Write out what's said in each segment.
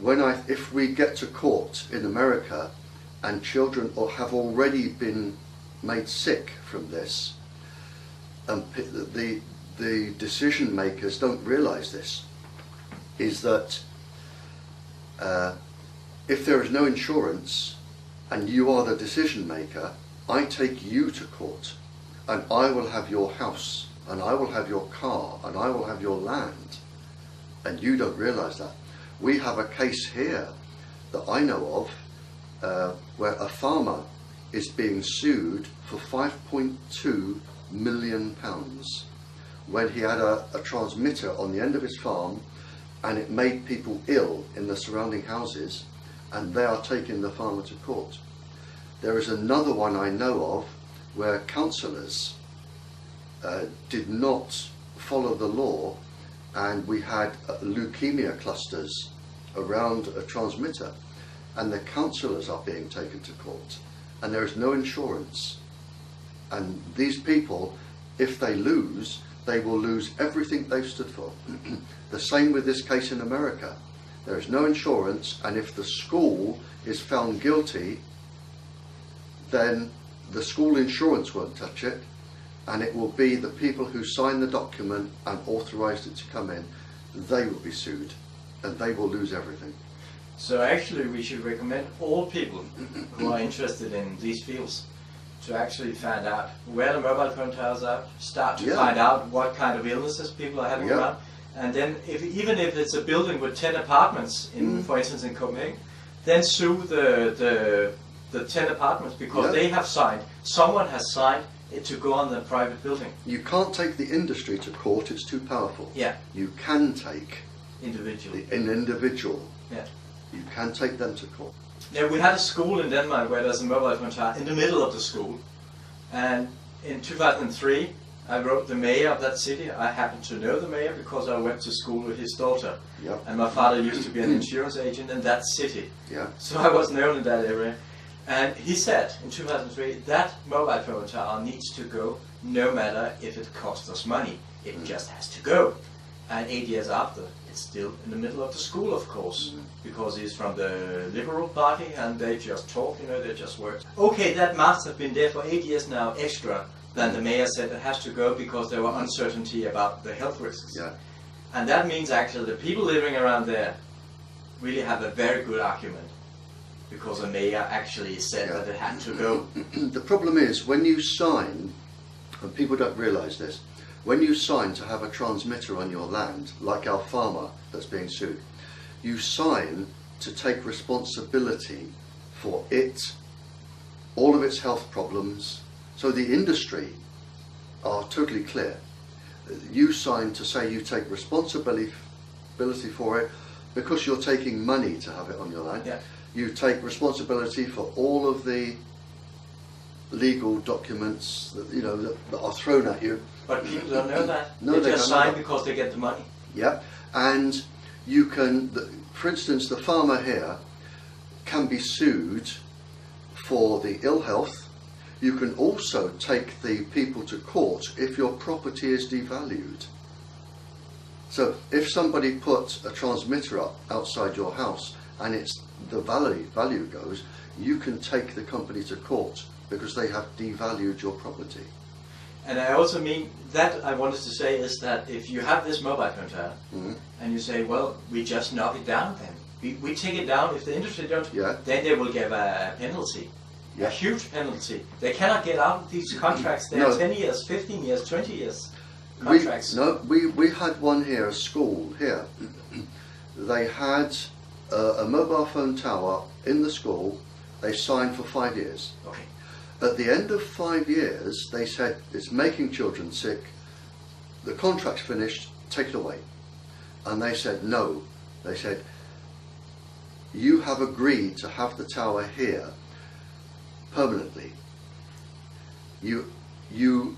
if we get to court in America and children have already been made sick from this, and the decision makers don't realize this, is that if there is no insurance and you are the decision maker, I take you to court and I will have your house and I will have your car and I will have your land, and you don't realize that. We have a case here that I know of where a farmer is being sued for £5.2 million when he had a transmitter on the end of his farm and it made people ill in the surrounding houses, and they are taking the farmer to court. There is another one I know of where councillors did not follow the law, and we had leukemia clusters around a transmitter, and the councillors are being taken to court, and there is no insurance. And these people, if they lose, they will lose everything they've stood for. The same with this case in America. There is no insurance, and if the school is found guilty, then the school insurance won't touch it, and it will be the people who signed the document and authorized it to come in, they will be sued, and they will lose everything. So actually we should recommend all people who are interested in these fields to actually find out where the mobile phone towers are, start to find out what kind of illnesses people are having around, and then even if it's a building with 10 apartments, for instance in Copenhagen, then sue the 10 apartments because they have signed, someone has signed it to go on the private building. You can't take the industry to court, it's too powerful. Yeah. You can take individually. an individual. Yeah. You can take them to court. Yeah, we had a school in Denmark where there's a mobile phone tower in the middle of the school, and in 2003 I wrote the mayor of that city. I happened to know the mayor because I went to school with his daughter, and my father used to be an insurance agent in that city, so I was known in that area. And he said in 2003 that mobile phone tower needs to go no matter if it costs us money, it just has to go. And 8 years after, it's still in the middle of the school, of course, because he's from the Liberal Party and they just talk, they just work. Okay, that must have been there for 8 years now, extra than the mayor said it has to go because there were uncertainty about the health risks. And that means actually the people living around there really have a very good argument, because the mayor actually said that it had to go. The problem is, when you sign, and people don't realise this, when you sign to have a transmitter on your land, like our farmer that's being sued, you sign to take responsibility for it, all of its health problems. So the industry are totally clear. You sign to say you take responsibility for it because you're taking money to have it on your land. You take responsibility for all of the legal documents that are thrown at you. But people don't know that. No, they just sign because they get the money. And you can, for instance, the farmer here can be sued for the ill health. You can also take the people to court if your property is devalued. So if somebody puts a transmitter up outside your house and the value goes, you can take the company to court because they have devalued your property. And I also mean that I wanted to say is that if you have this mobile phone tower and you say, well, we just knock it down then. We take it down. If the industry don't, then they will give a penalty. A huge penalty. They cannot get out of these contracts. They are 10 years, 15 years, 20 years contracts. We had one here, a school here. They had a mobile phone tower in the school. They signed for 5 years. At the end of 5 years, they said, it's making children sick, the contract's finished, take it away. And they said, no. They said, you have agreed to have the tower here permanently. You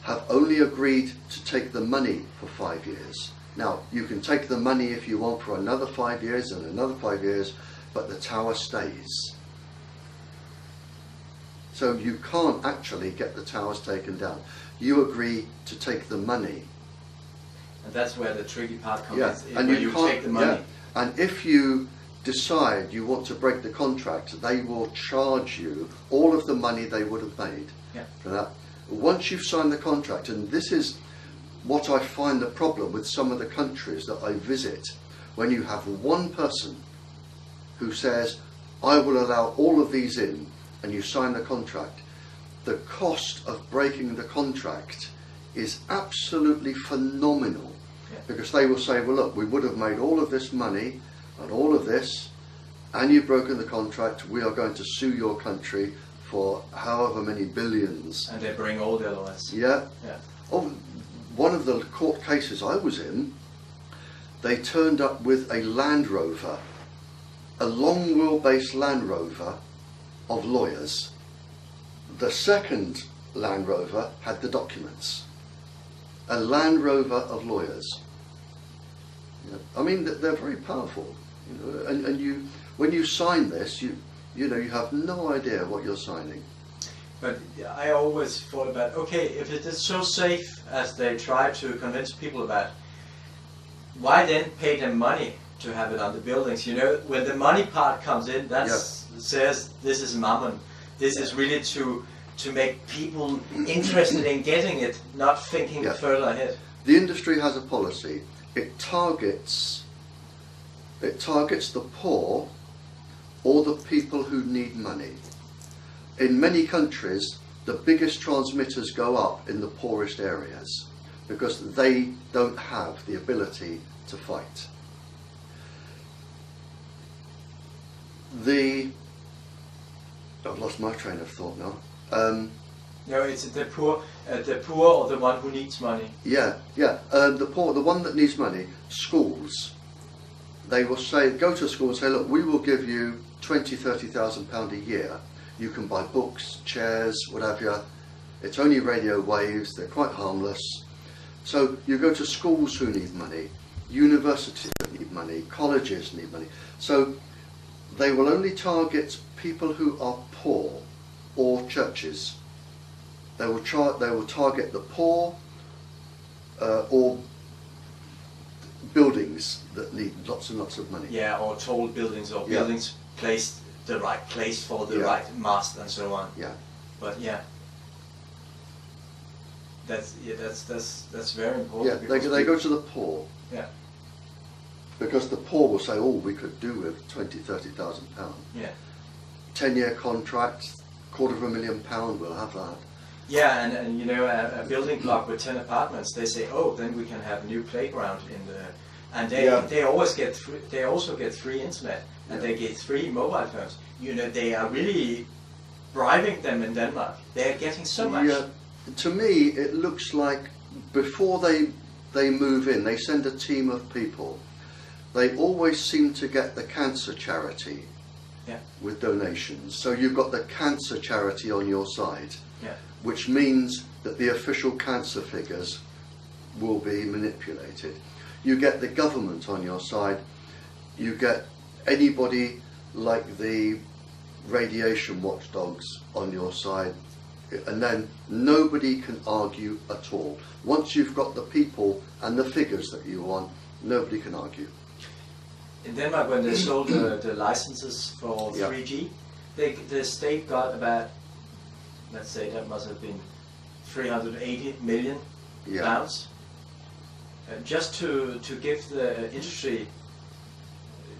have only agreed to take the money for 5 years. Now, you can take the money if you want for another 5 years and another 5 years, but the tower stays. So you can't actually get the towers taken down. You agree to take the money. And that's where the tricky part comes in, where you take the money. And if you decide you want to break the contract, they will charge you all of the money they would have made for that. Once you've signed the contract, and this is what I find the problem with some of the countries that I visit, when you have one person who says, I will allow all of these in, and you sign the contract, the cost of breaking the contract is absolutely phenomenal. Because they will say, well look, we would have made all of this money and all of this, and you've broken the contract, we are going to sue your country for however many billions. And they bring all their lawyers. Yeah. Oh, one of the court cases I was in, they turned up with a Land Rover, a long wheelbase Land Rover of lawyers. The second Land Rover had the documents. A Land Rover of lawyers. I mean, they're very powerful. And you, when you sign this, you have no idea what you're signing. But I always thought about, okay, if it is so safe as they try to convince people about, why then pay them money to have it on the buildings? When the money part comes in, that says this is mammon. This is really to make people interested in getting it, not thinking further ahead. The industry has a policy. It targets the poor or the people who need money. In many countries, the biggest transmitters go up in the poorest areas because they don't have the ability to fight. I've lost my train of thought now. No, it's the poor or the one who needs money. The poor, the one that needs money. Schools, they will say, go to a school and say, look, we will give you £20,000-30,000 a year. You can buy books, chairs, whatever. It's only radio waves. They're quite harmless. So you go to schools who need money, universities that need money, colleges need money. So they will only target people who are poor or churches. They will target the poor or buildings that need lots and lots of money. Yeah, or tall buildings or buildings placed the right place for the right mast and so on. Yeah. But that's very important. Yeah, they go to the poor. Yeah. Because the poor will say, oh, we could do with £20,000-30,000. Yeah. 10-year contract, £250,000, we'll have that. Yeah, and a building block with 10 apartments, they say, oh, then we can have a new playground in the, and they always get they also get free internet, and they get free mobile phones. They are really bribing them in Denmark. They are getting so much. Yeah, to me, it looks like before they move in, they send a team of people. They always seem to get the cancer charity with donations. So you've got the cancer charity on your side. Which means that the official cancer figures will be manipulated. You get the government on your side, you get anybody like the radiation watchdogs on your side, and then nobody can argue at all. Once you've got the people and the figures that you want, nobody can argue. In Denmark, when they sold the licenses for 3G, the state got about, let's say that must have been 380 million pounds, just to give the industry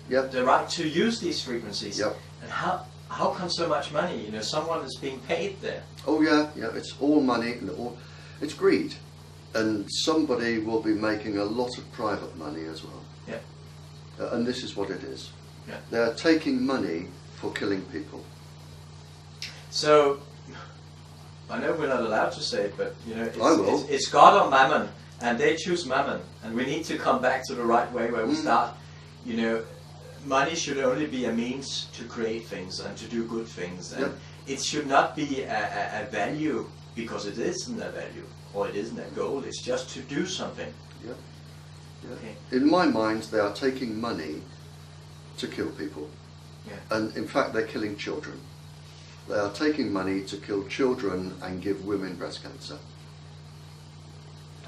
the right to use these frequencies. And how come so much money? Someone is being paid there. Oh yeah, it's all money and it's greed, and somebody will be making a lot of private money as well. And this is what it is. They are taking money for killing people. So, I know we're not allowed to say it, but it's God or Mammon, and they choose Mammon, and we need to come back to the right way where we start. Money should only be a means to create things and to do good things, and it should not be a value because it isn't a value or it isn't a goal. It's just to do something. Okay. In my mind, they are taking money to kill people, and in fact, they're killing children. They are taking money to kill children and give women breast cancer.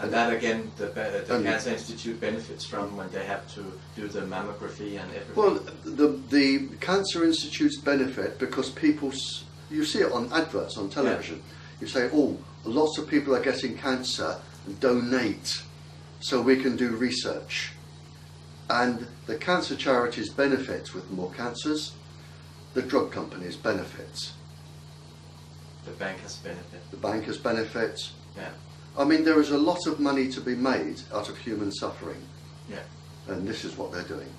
And that again, the Cancer Institute benefits from when they have to do the mammography and everything. Well, the Cancer Institutes benefit because you see it on adverts on television. You say, oh, lots of people are getting cancer, donate so we can do research. And the cancer charities benefit with more cancers, the drug companies benefit. The bankers benefit. The bankers benefit. Yeah. I mean, there is a lot of money to be made out of human suffering. Yeah. And this is what they're doing.